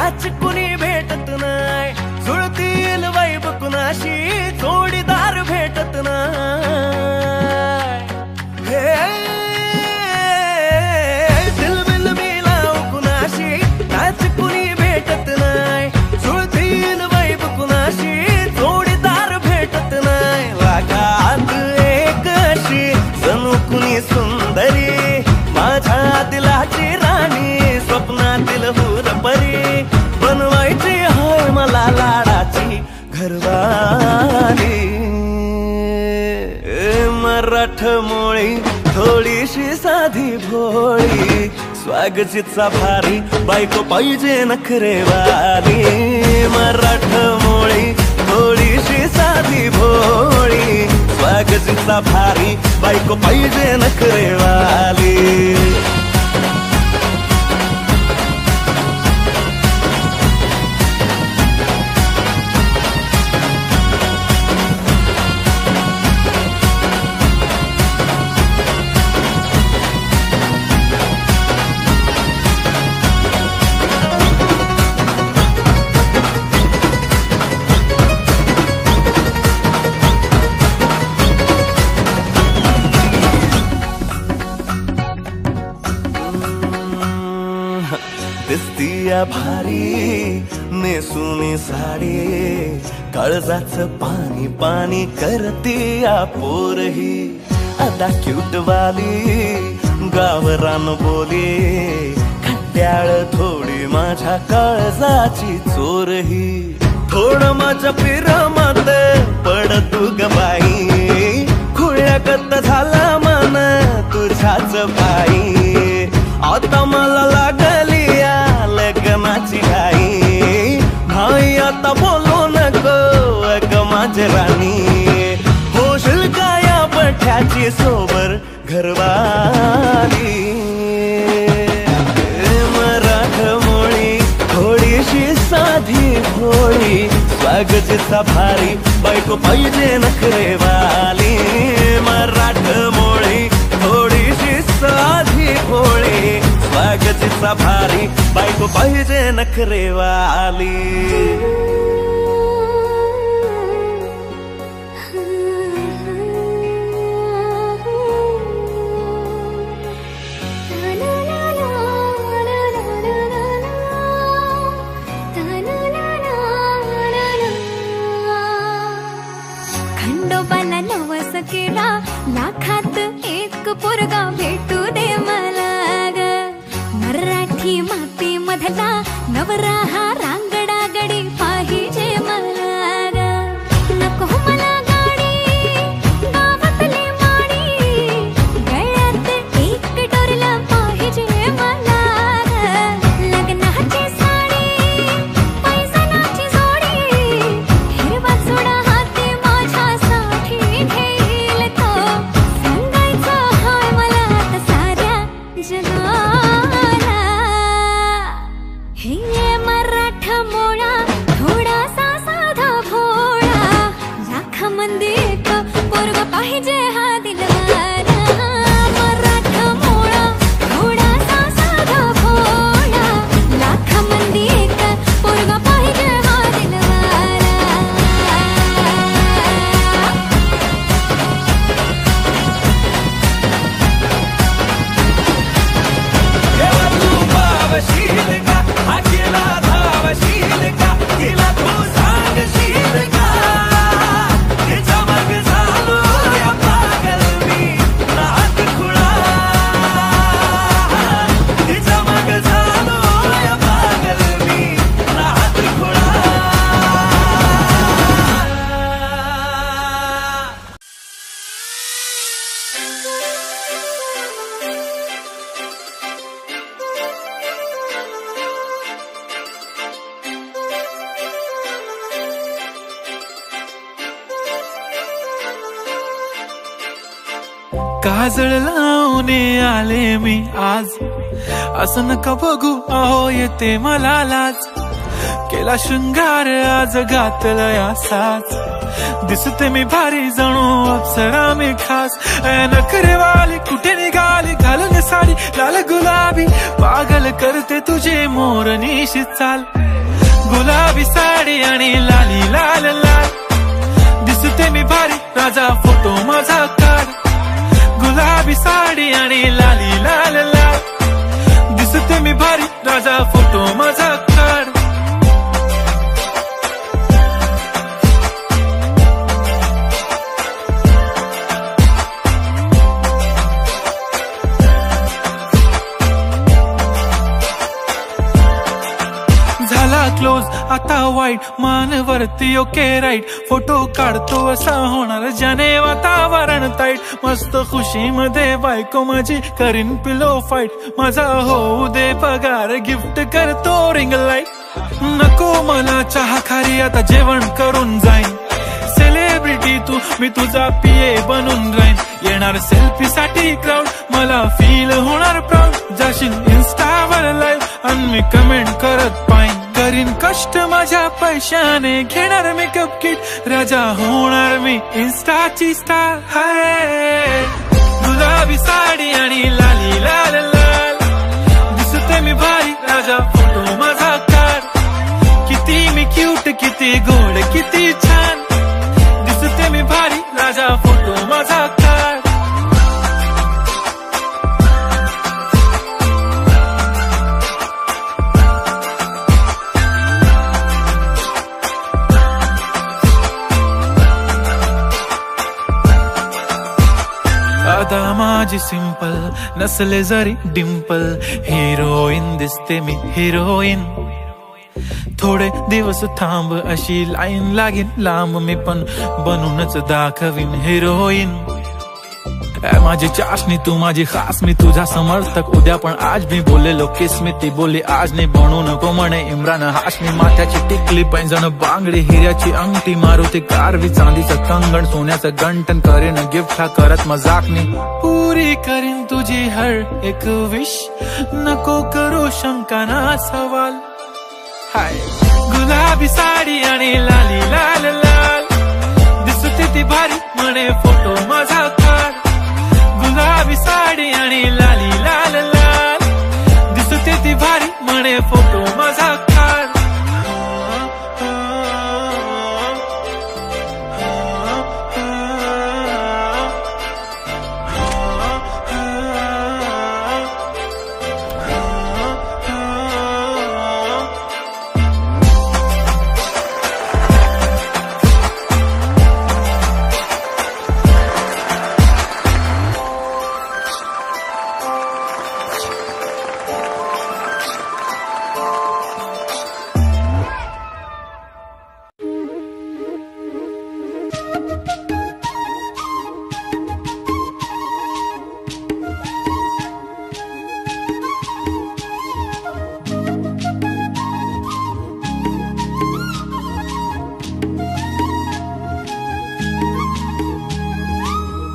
Match कुणी भेटत नाही, जुळतील वाईब कुणाशी जोडीदार भेटत नाही। दिल बिल मिलाव कुणाशी मॅच कुणी भेटत नाही, जुळतील वाईब कुणाशी जोडीदार भेटत नाही। लागात एक अशी जणू कुणी सुंदरी, माझ्या दिलाची राणी, स्वप्नातील हुरपरी, बनवायची हाय मला लाडाची घरवाली। मराठमोळी थोडीशी साधी भोळी, स्वागतीचा भारी बायको पाहिजे नखरेवाली। मराठमोळी थोडीशी साधी भोळी, स्वागतीचा भारी बायको पाहिजे नखरेवाली। दिसतीया भारी नेसुनी साडी, काळजाचं पाणी पाणी करतीया पोरही, अदा क्यूटवाली गावरान बोली, खट्याळ थोडी माझ्या काळजाची चोरही। थोडं माझ्या पिरमत पड तू ग बाई, खुळ्यागत झाला मन तुझ्याच पायी। आता मला लागली लग्नाची घाई, भाई आता बोलू नको अग माझी राणी, होशील का या पठ्याची सोबर घरवाली। मराठमोळी थोडीशी साधी भोळी, स्वागतीचा भारी बायको पाहिजे नखरेवाली। मराठमोळी थोडीशी साधी भोळी, स्वागतीचा भारी बायको पाहिजे नखरेवाली। खंडोबाला नवस केला, लाखात एक पोरगा भेटू दे मला ग। मराठी माती मधला नवरा हा रांगडा गडी पाहिजे मला ग। नको मला गाडी गावातली माडी, गळ्यात एक डोरला पाहिजे मला ग। लग्नाची साडी पैसनाची जोडी, हिरवा चुडा हाती माझ्यासाठी घेईल तो, सांगायचं हाय मला आता साऱ्या जगाला। हे मराठमोळा थोडासा साधा भोळा, लाखामध्ये एक पोरगा पाहिजे हा दिलवाला। मराठमोळा थोडासा साधा भोळा, लाखामध्ये एक पोरगा पाहिजे हा दिलवाला। तू पावशील का हा केला धावशील का, तिला तू सांगशील का, तिच्या मग झालो या पागल मी नाद खुळा, तिच्या मग झालो या पागल मी नाद खुळा। काजळ लावून आले मी आज, असं नका बघू अहो येते मला लाज। केला शृंगार आज घातला असाच, दिसते मी भारी जणू अप्सरा मी खास नखरेवाली कुठे निघाली घालून साडी लाल गुलाबी पागल करते तुझे मोरनीशी चाल गुलाबी साडी आणि लाली लाल लाल दिसते मी भारी राजा फोटो माझा काढ गुलाबी साडी आणि लाली लाल लाल दिसते मी भारी राजा फोटो माझा काढ क्लोज आता वाईट मानवरती ओके राईट फोटो काढतो असा होणार ज्याने वातावरण ताईट मस्त खुशी मध्ये बायको माझी करीन पिलो फाईट माझा होऊ दे पगार गिफ्ट करतो रिंग लाईट नको मला चहा खारी आता जेवण करून जाईन सेलिब्रिटी तू मी तुझा पीए बनून राहीन येणार सेल्फी साठी क्राऊड मला फील होणार प्राऊड जाशील इन्स्टावर लाईव्ह आणि मी कमेंट करत पाईन करीन कष्ट माझ्या पैशाने घेणार मेकअप किट राजा होणार मी इन्स्टाची स्टार हाय गुलाबी साडी आणि लाली लाल लाल दिसते मी भारी राजा फोटो माझा काढ किती मी क्यूट किती गोड किती छान दिसते मी भारी राजा फोटो माझा काढ आता माझी सिंपल नसले जरी डिंपल हिरोईन दिसते मी हिरोईन थोडे दिवस थांब अशी लाईन लागेल लांब मी पण बनूनच दाखवीन हिरोईन माझी चाशनी तू माझी खास मी तुझा समर्थक उद्या पण आज मी बोलेलो किस मी ती बोली आज नाही बनू नको म्हणे इम्रान हाशमी माथ्याची टिकली पैंजण बांगडी हिऱ्याची अंगठी मारुती कारवी चांदीचं कंगण सोन्याचं गंटन करेन गिफ्ट हा करत मजाकनी पुरी करीन तुझी हर एक विश नको करू शंका ना सवाल हाय गुलाबी साडी आणि लाली लाल लाल दिसते ती भारी म्हणे फोटो माझा काढ गुलाबी साडी आणि लाली लाल लाल दिसते ती भारी म्हणे फोटो माझा काढ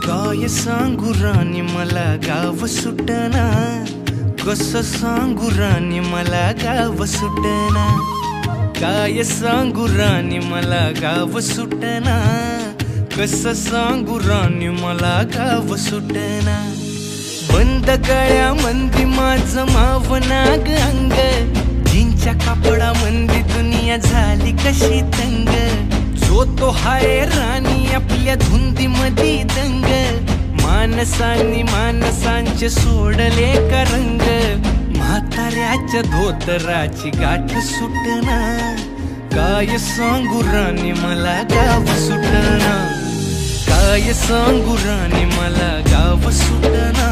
काय सांगू राणी मला गाव सुटना कसं सांगू राणी मला गाव सुटना काय सांगू राणी मला गाव सुटना कसं सांगू राणी मला गाव सुटना बंद गळ्यामंदी माझं मावनाग अंग जीनच्या कापडामंदी दुनिया झाली कशी तंग जो तो हाय राणी आपल्या धुंदीमध्ये दंग मानसांनी मानसांचे सोडले का रंग म्हाताऱ्याच्या धोतराची गाठ सुटना काय सांगू राणी मला गाव सुटना काय सांगू राणी मला गाव सुटना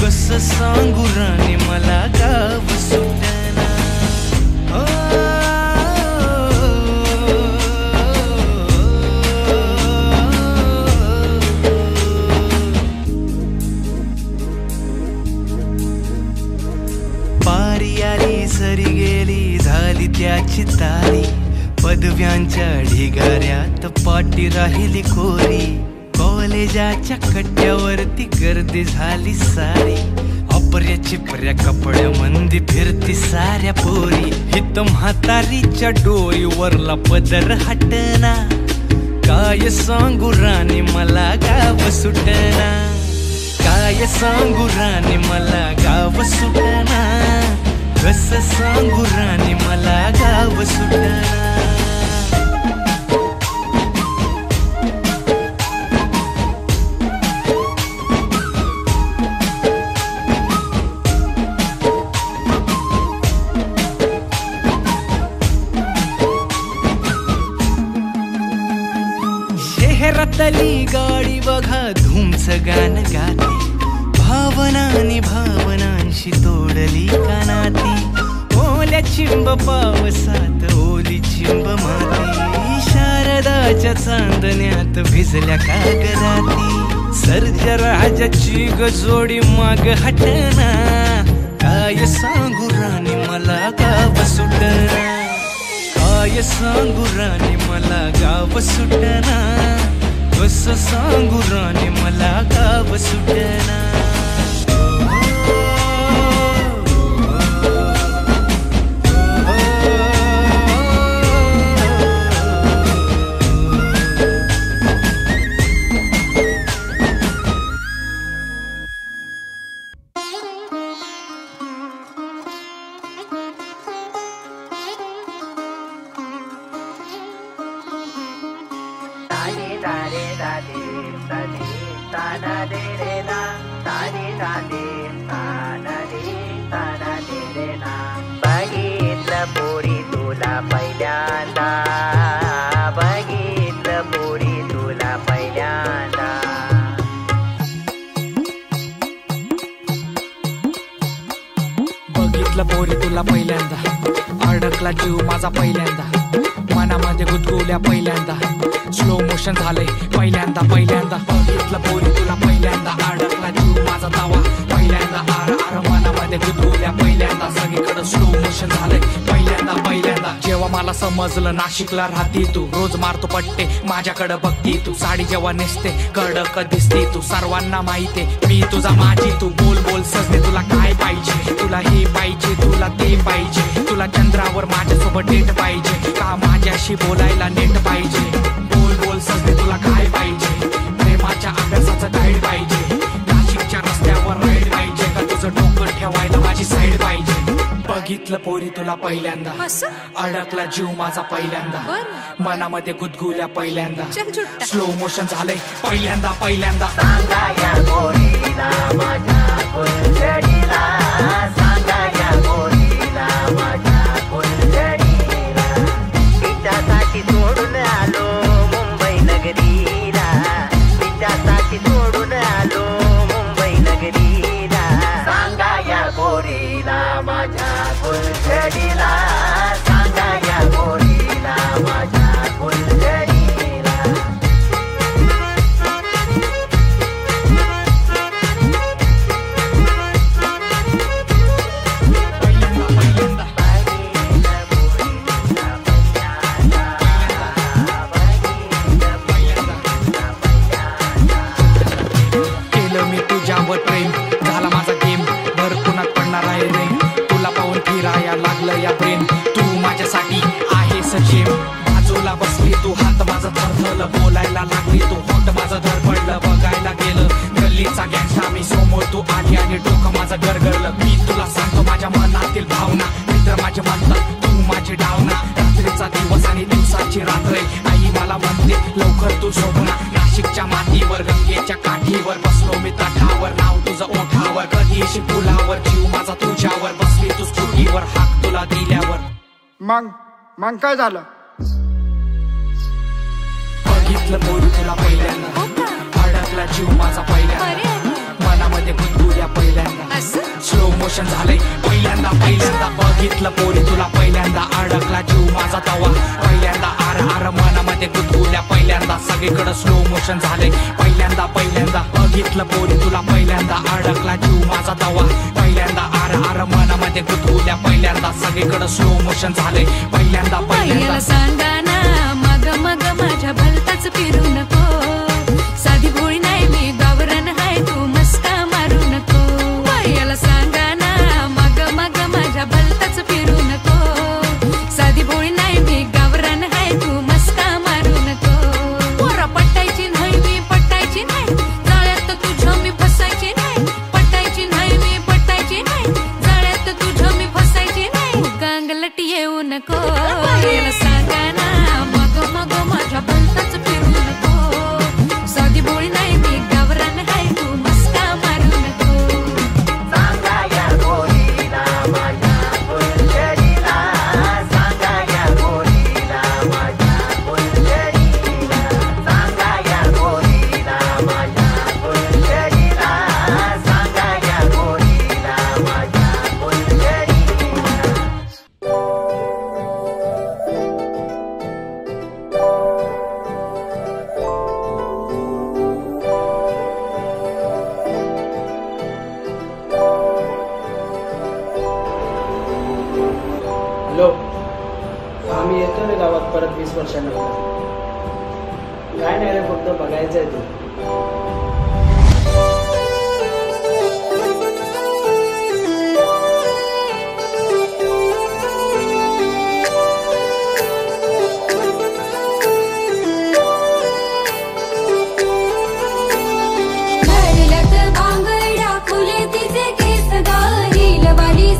कसं सांगू राणी मला गाव सुटना सरी गेली झाली त्याची तारी पदव्यांच्या ढिगाऱ्यात पाटी राहिली कोरी कॉलेजाच्या कट्ट्यावरती गर्दी झाली सारी अपऱ्या चिपऱ्या कपड्यामंदी फिरती साऱ्या पोरी हित म्हातारीच्या डोईवरला पदर हटना काय सांगू राणी मला गाव सुटना, काय सांगू राणी मला गाव सुटना, कसं सांगू राणी मला गाव सुटना. शहरातली गाडी बघा धूमच गाणं गाते, भावनानी भावनांशी तोडली कानाती, ओल्या चिंब पावसात ओली चिंब माती, शारदाच्या चांदण्यात भिजल्या कागदाती, सर्जा राजाची गजोडी माग हटना, काय सांगू राणी मला गाव सुटना, काय सांगू राणी मला गाव सुटना, कसं सांगू राणी मला गाव सुटना. बघितलं पोरी तुला पहिल्यांदा, बघितलं पोरी तुला पहिल्यांदा. बघितलं पोरी तुला पहिल्यांदा, अडकला जीव माझा पहिल्यांदा, मनामध्ये गुदगुल्या पहिल्यांदा, स्लो मोशन झालंय पहिल्यांदा पहिल्यांदा. बघितलं पोरी तुला पहिल्यांदा, अडकला जीव माझा तवा पहिल्यांदा, आर आर मनामध्ये गुदगुल्या पहिल्यांदा, सगळीकडे स्लो मोशन झालंय पहिल्यांदा पहिल्यांदा. जेव्हा मला समजलं नाशिकला राहती तू, रोज मारतो पट्टे माझ्याकडे बघती तू, साडी जेव्हा नेसते कडक दिसते तू, सर्वांना माहिती मी तुझा माझी तू. बोल बोल सजने तुला काय पाहिजे, तुला हे पाहिजे तुला ते पाहिजे, तुला चंद्रावर माझ्यासोबत डेट पाहिजे का माझ्याशी बोलायला नेट पाहिजे. बोल बोल सजने तुला काय पाहिजे, प्रेमाच्या अभ्यासाचं गाईड पाहिजे, नाशिकच्या रस्त्यावर राईड पाहिजे का तुझं डोकं ठेवायला माझी साईड पाहिजे. बघितलं पोरी तुला पहिल्यांदा, अडकला जीव माझा पहिल्यांदा, मनामध्ये गुदगुल्या पहिल्यांदा, स्लो मोशन झालंय पहिल्यांदा पहिल्यांदा. सांगा या पोरीला माझ्या फुलझडीला, सांगा या पोरीला माझ्या फुलझडीला, तिच्यासाठी सोडून आलो मुंबई नगरीला, तिच्यासाठी सोडून आलो मुंबई नगरीला. सांगा या पोरीला माझ्या फुलझडीला, सांगा या पोरीला माझ्या फुलझडीला. केलं मी तुझ्यावर प्रेम, झाला माझा गेम, भरपुनात पडणार आहे रे, तुला पाहून फिराया लागलं या प्रेम, तू माझ्यासाठी आहे सजेम. बाजूला बसली तू, हात माझा थरथरलं, बोलायला लागली तू, होट माझं धडपडलं, बघायला गेलं गल्लीचा गँगस्टा मी, समोर तू आली आणि डोकं माझं गरगरलं. मी तुला सांगतो माझ्या मनातील भावना, मित्र माझे म्हणतात तू माझी डावना, रात्रीचा दिवस आणि दिवसाची रात्र, आई मला म्हणते लवकर तू झोपना. नाशिकच्या मातीवर गंगेच्या काठीवर बसलो मी तटावर, नाव तुझं ओठावर, कधी येशील पुलावर, जीव माझा तुझ्यावर, बसली तू स्कूटीवर हाक तुला दिल्यावर. मग काय झालं? बघितलं पोरी तुला पहिल्यांदा, अडकला जीव माझा पहिल्यांदा, मनामध्ये गुदगुल्या पहिल्यांदा, स्लो मोशन झालंय पहिल्यांदा पहिल्यांदा. बघितलं पोरी तुला पहिल्यांदा, अडकला जीव माझा तवा पहिल्यांदा, आर आर मनामध्ये गुदगुल्या पहिल्यांदा, सगळीकडे स्लो मोशन झालंय पहिल्यांदा पहिल्यांदा. बघितलं पोरी तुला पहिल्यांदा, अडकला जीव माझा तवा पहिल्यांदा, आर आर मनामध्ये गुदगुल्या पहिल्यांदा, सगळीकडे स्लो मोशन झालंय पहिल्यांदा पहिल्यांदा. सांगा ना मग मग माझ्या भलताच फिरू नको, साधी भोळी नाही मी गावरान हाय, तू मस्का मारू नको. बायाला सांगा ना मग मग माझ्या भलताच फिरू नको, साधी भोळी नाही मी गावरान हाय, तू मस्का मारू नको. अंगलट येऊ नको याला सांगा ना मग मग माझ्या भलताच फिरू नको साधी बोळी नाही मी गावरान हाय तू मस्का मारू नको सांगा या गोरीला माझ्या फुलझडीला सांगा या गोरीला माझ्या फुलझडीला सांगा या गोरीला माझ्या फुलझडीला सांगा या गोरीला माझ्या फुलझडीला हॅलो, आम्ही येतो रे गावात परत 20 वर्षानंतर. काय नाही रे, फक्त बघायचं आहे तू.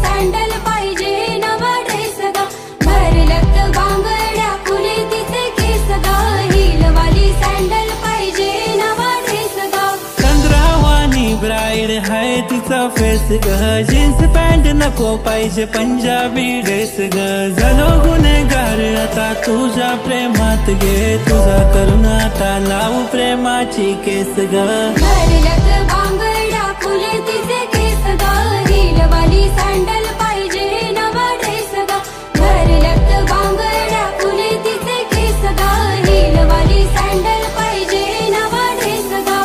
सँडल पाहिजे नवा ड्रेस गा भरलत बांगड्या फुले तिचे केस गा हिलवाली सँडल पाहिजे नवा ड्रेस गा चंद्रावानी ब्राईड हाय तिचा फेस ग जीन्स पॅन्ट नको पाहिजे पंजाबी ड्रेस ग झालो गुन्हेगार आता तुझ्या प्रेमात घे तुझा करून आता लावू प्रेमाची केस ग भरलत बांगड्या फुले तिचे केस गा हिलवाली सँडल पाहिजे नवा ड्रेस गा भरलत बांगड्या फुले तिचे केस गा हिलवाली सँडल पाहिजे नवा ड्रेस गा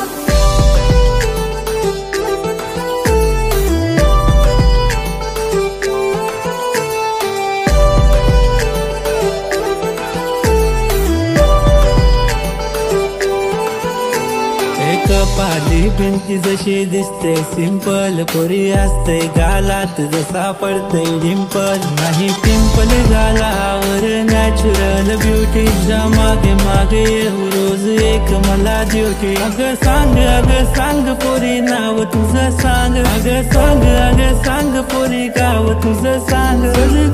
कपाली भिंती जशी दिसते सिंपल पोरी असते गालात जसा पडते डिंपल नाही पिंपल गालावर नॅचरल ब्युटीच्या मागे मागे येऊ रोज एक मला ड्युटी अगं सांग पोरी नाव तुझं सांग अगं सांग पोरी गाव तुझं सांग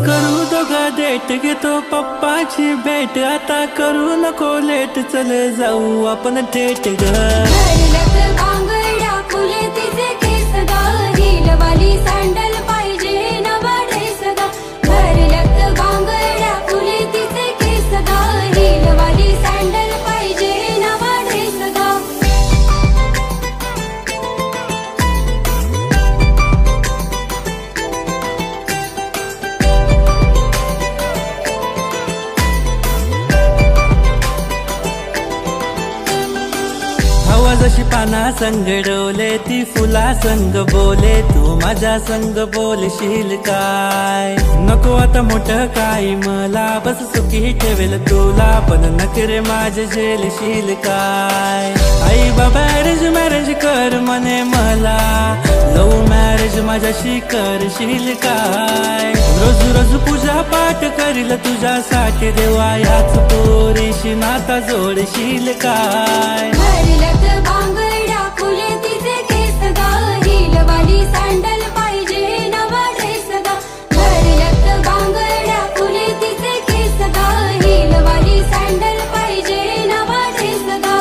करू दोघा डेट घेतो पप्पाची भेट आता करू नको लेट चल जाऊ आपण थेट ग भरलत बांगड्या फुले तिचे केस गा हिलवाली सँडल पाहिजे नवा ड्रेस गा भरलत बांगड्या फुले तिचे केस गा हिलवाली सँडल पाहिजे नवा ड्रेस गा हवा जशी पाना संग डोले ती फुला संग बोले तू माझ्या संग बोलशील काय नको आता मोठं काय मला बस सुखी ठेवेल तुला पण नकरे माझे झेलशील काय आई बाबा अरेंज मॅरेज कर म्हणे मला लव्ह मॅरेज माझ्याशी करशील काय रोज रोज पूजा पाठ करील तुझ्यासाठी देवा याच पोरीशी नाता जोडशील काय भरलत बांगड्या फुले तिचे केस गा हिलवाली सँडल पाहिजे नवा ड्रेस गा भरलत बांगड्या फुले तिचे केस गा हिलवाली सँडल पाहिजे नवा ड्रेस गा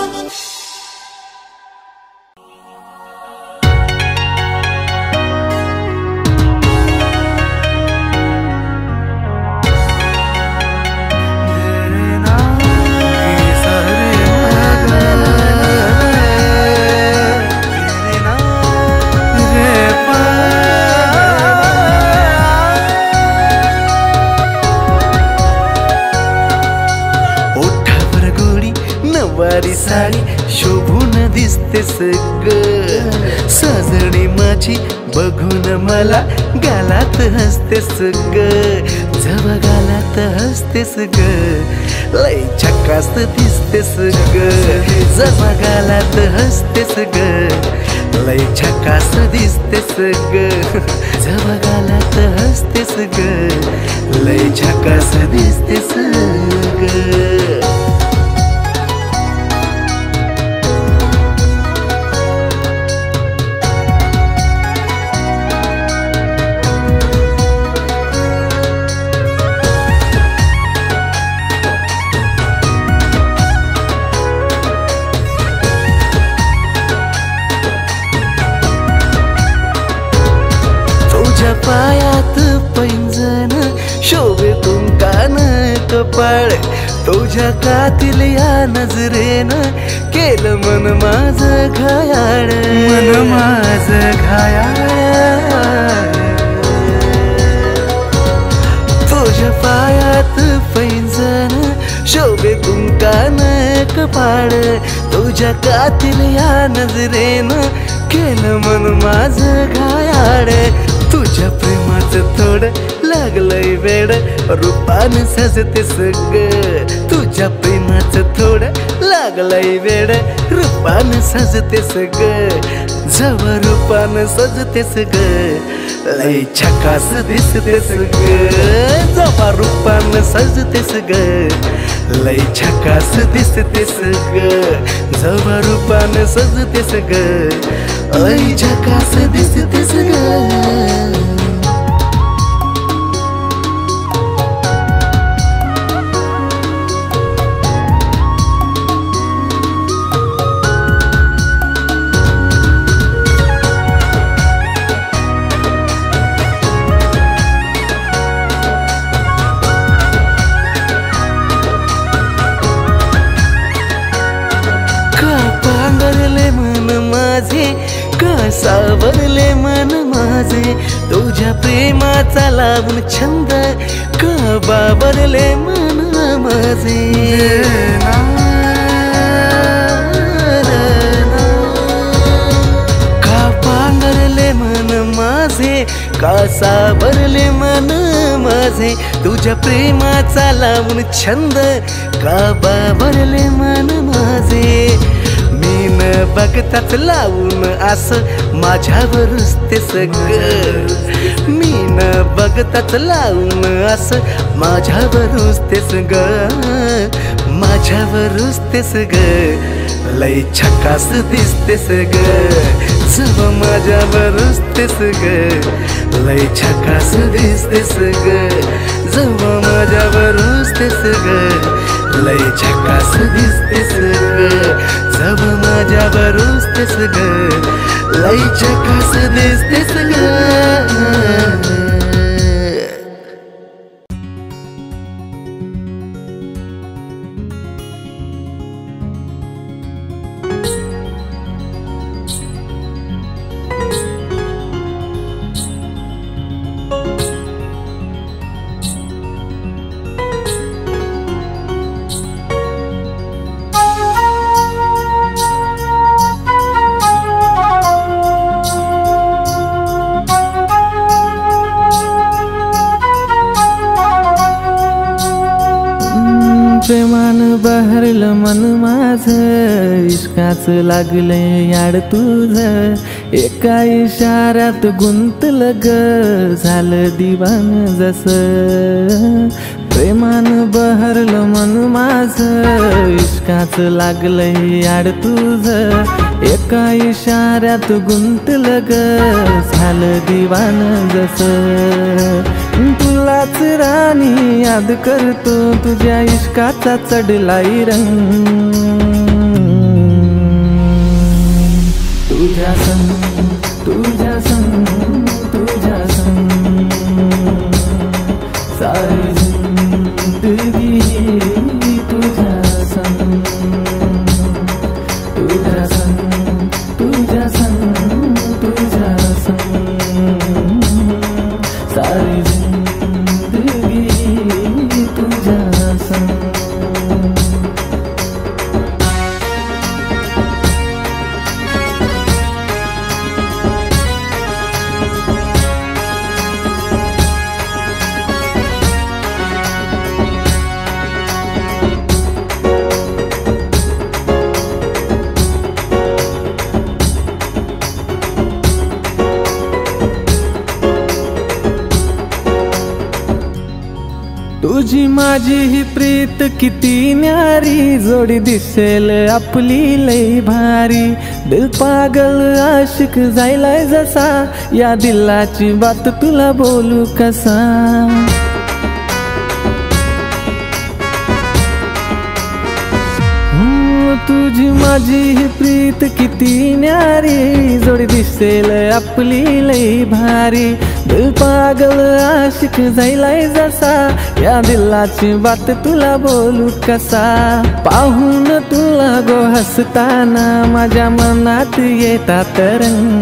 ओठावर गोडी नवारी साडी शोभून दिसतेस ग सजणी माझी बघून मला गालात हसतेस ग जवा गालात हसतेस ग लय झकास दिसतेस ग जवा गालात हसतेस ग लय झकास दिसतेस ग जवा गालात हसतेस ग लय झकास दिसतेस ग कपाळ तुझ्या कातील या नजरेनं केलं मन माझं घायाळ मन माझं घायाळ तुझ्या पायात पैंजण शोभे कुंकान कपाळ तुझ्या कातील या नजरेनं केलं मन माझं घायाळ तुझ्या प्रेमाचं थोडं लागलंय वेड रूपानं सजते सगळं तुझ्या प्रेमाचं थोडं लागलंय वेड रूपानं सजते सगळं जवळ रूपानं सजते सगळं लय झकास दिसते सगळं जवळ रूपानं सजते सगळं लय झकास दिसते सगळं जवळ रूपानं सजते सगळं लय झकास दिसते सगळं सावरले मन माझे तुझ्या प्रेमाचा लावून छंद का बाबरले मन माझे का पांगरले मन माझे का सावरले मन माझे तुझ्या प्रेमाचा लावून छंद का बाबरले मन माझे बघताच लावून असं माझ्यावरच ते सगळं मी न बघताच लावून असं माझ्यावरच ते सगळं माझ्यावरच ते सगळं लय झकास दिसते सगळं जव माझ्यावरच ते सगळं लय झकास दिसते सगळं जव माझ्यावरच ते सगळं लय झकास दिसते सगळं जव माझ्यावरच ते सगळं लय झकास दिसते सगळं प्रेमानं बहरलं मन माझं इश्काच लागले याड तुझं एका इशाऱ्यात गुंतलं ग झालं दिवान जसं प्रेमानं बहरलं मन माझं इश्काच लागलंय याड तुझं एका इशाऱ्यात गुंतलं ग झालं दिवान जसं तुलाच राणी याद करतो तुझ्या इश्काचा चढलाय रंग तुझ्या संग तुझ्या संग तुझ्या संग सारी जिंदगी तुझ्या संग तुझ्या संग तुझ्या संग तुझ्या संग सारी तुझी माझी ही प्रीत किती न्यारी जोडी दिसेल आपली लई भारी दिल पागल आशिक जायलाय जसा या दिलाची बात तुला बोलू कसा तुझी माझी ही प्रीत किती न्यारी जोडी दिसेल आपली लई भारी दिल पागल आशिक झालाय जसा, या दिलाची बात तुला बोलू कसा. पाहून तुला गो हसताना माझ्या मनात येतात रंग.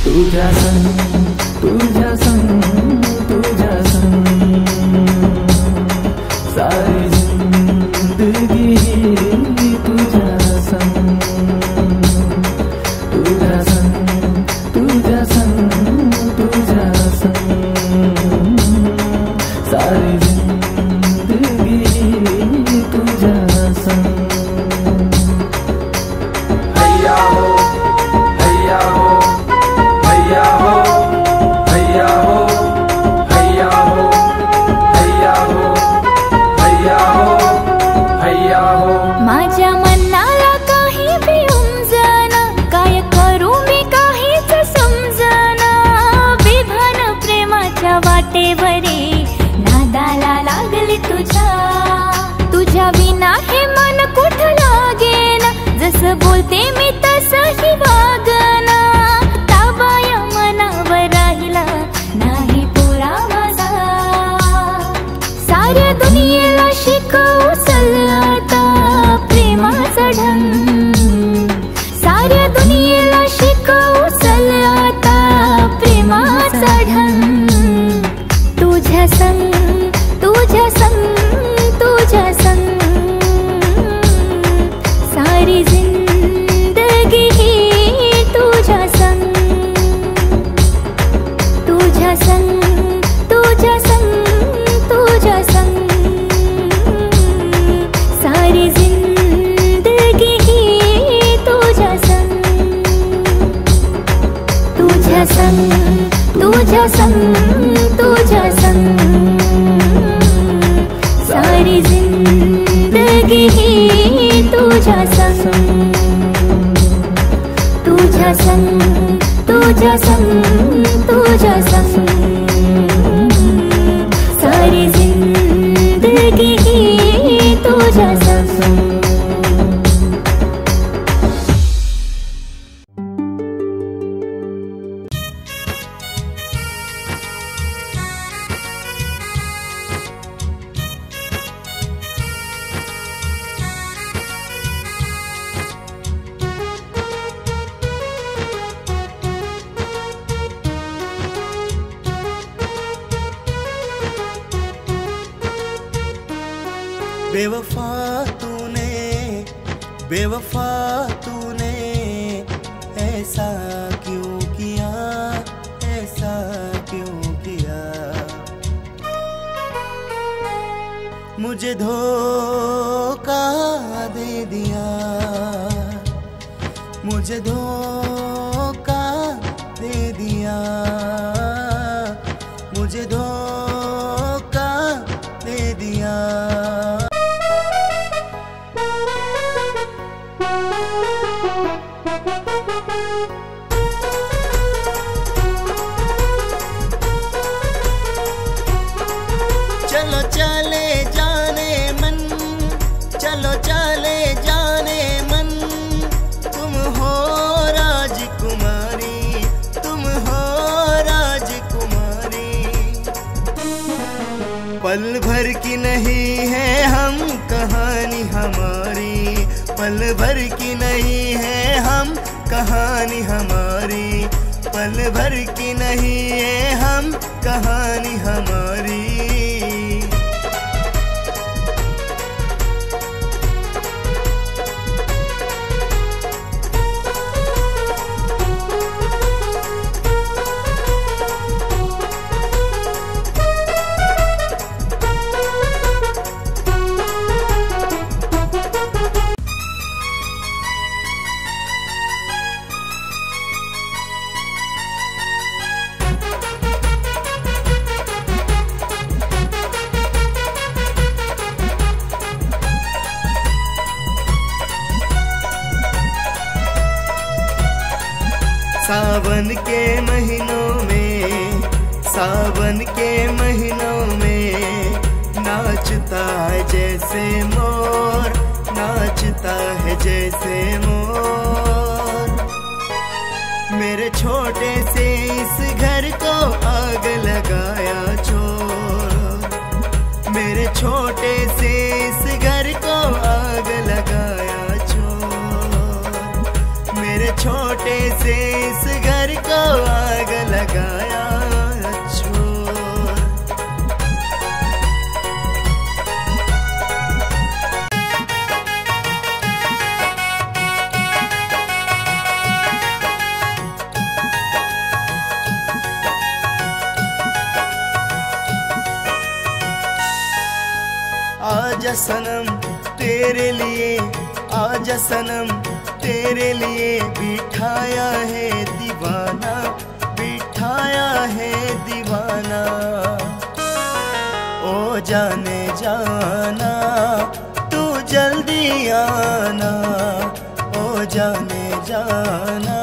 तुझ्या संग, तुझ्या संग, तुझ्या संग सारी जिंदगी तुझ्या संग. तुझ्या संग, तुझ्या संग, तुझ्या संग सारी जिंदगी तुझ्या संग. हैया हो, हैया हो, हैया हो, हैया हो, हैया हो, हैया हो, हैया हो, हैया हो. माझ्या मनाला काही बी उमजना, काय करू मी काहीच समजना. विभान प्रेमाच्या वाटेवरी नादाला लागली तुझ्या. तुझ्या विना हे मन कुठं लागेना, जसं बोलते मी तसंही वागना. ताबाया मनावर राहिला नाही पुरा माझा. साऱ्या दुनियेला शिकवू चल आता प्रेमाचा ढंग. साऱ्या दुनियेला शिकवू चल आता प्रेमाचा ढंग. तुझ्या संग, तुझ्या संग, तुझ्या संग सारी जिंदगी तुझ्या संग. तुझ्या संग, तुझ्या संग, तुझ्या संग सारी जिंदगी तुझ्या संग. तुझ्या संग, तुझ्या संग, तुझ्या संग सारी जिंदगी तुझ्या संग. तुझ्या संग, तुझ्या संग, तुझ्या संग सारी जिंदगी तुझ्या संग. बेवफा तूने, बेवफा तूने ऐसा क्यों किया, ऐसा क्यों किया. मुझे धोखा दे दिया, मुझे धोखा दे दिया, मुझे धोखा दे दिया. चलो चले जाने मन, चलो चले जाने मन. तुम हो राजकुमारी, तुम हो राजकुमारी. पल भर की नहीं है हम कहानी हमारी, पल भर की नहीं है हम कहानी हमारी, पल भर की नहीं है हम कहानी हमारी. सावन के महीनों में, सावन के महीनों में नाचता है जैसे मोर, नाचता है जैसे मोर. मेरे छोटे से इस घर को आग लगाया चोर, मेरे छोटे से इस घर को आग लगाया चोर, मेरे छोटे से इस घर को आग लगाया चोर। आजा सनम तेरे लिए, आजा सनम तेरे लिए बिठाया है दीवाना, बिठाया है दीवाना। ओ जाने जाना तू जल्दी आना, ओ जाने जाना